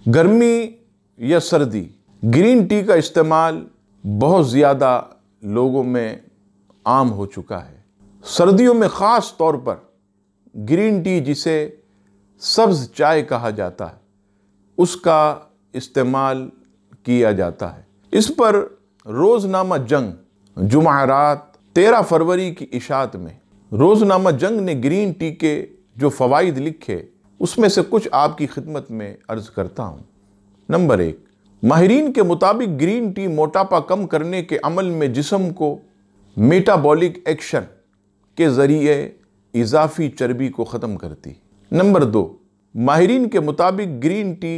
गर्मी या सर्दी, ग्रीन टी का इस्तेमाल बहुत ज़्यादा लोगों में आम हो चुका है। सर्दियों में ख़ास तौर पर ग्रीन टी, जिसे सब्ज़ चाय कहा जाता है, उसका इस्तेमाल किया जाता है। इस पर रोज़नामा जंग जुमेरात 13 फरवरी की इशात में रोज़नामा जंग ने ग्रीन टी के जो फ़वाइद लिखे, उसमें से कुछ आपकी खिदमत में अर्ज़ करता हूँ। नंबर 1, माहिरीन के मुताबिक ग्रीन टी मोटापा कम करने के अमल में जिस्म को मेटाबॉलिक एक्शन के ज़रिए इजाफी चर्बी को ख़त्म करती। नंबर 2, माहिरीन के मुताबिक ग्रीन टी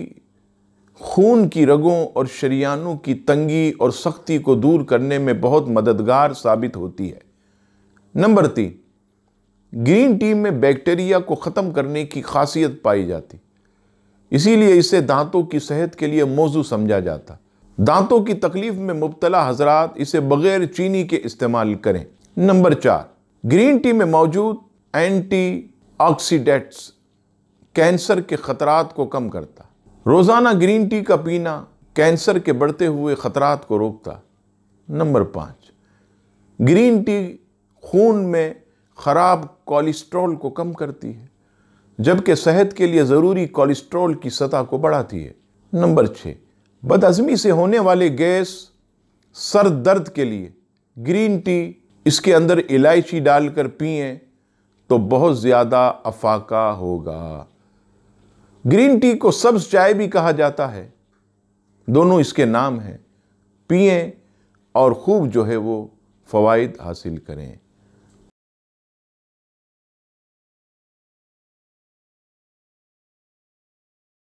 खून की रगों और शरियानों की तंगी और सख्ती को दूर करने में बहुत मददगार साबित होती है। नंबर 3, ग्रीन टी में बैक्टीरिया को ख़त्म करने की खासियत पाई जाती, इसीलिए इसे दांतों की सेहत के लिए मौजू समझा जाता। दांतों की तकलीफ में मुब्तला हजरात इसे बग़ैर चीनी के इस्तेमाल करें। नंबर 4, ग्रीन टी में मौजूद एंटीऑक्सीडेंट्स कैंसर के ख़तरात को कम करता। रोज़ाना ग्रीन टी का पीना कैंसर के बढ़ते हुए ख़तरात को रोकता। नंबर 5, ग्रीन टी खून में ख़राब कोलेस्ट्रॉल को कम करती है, जबकि सेहत के लिए ज़रूरी कोलेस्ट्रॉल की सतह को बढ़ाती है। नंबर 6, बदहज़मी से होने वाले गैस, सर दर्द के लिए ग्रीन टी, इसके अंदर इलायची डालकर पिएं तो बहुत ज़्यादा अफाका होगा। ग्रीन टी को सब्ज़ चाय भी कहा जाता है, दोनों इसके नाम हैं। पिएं और खूब जो है वो फ़वाइद हासिल करें।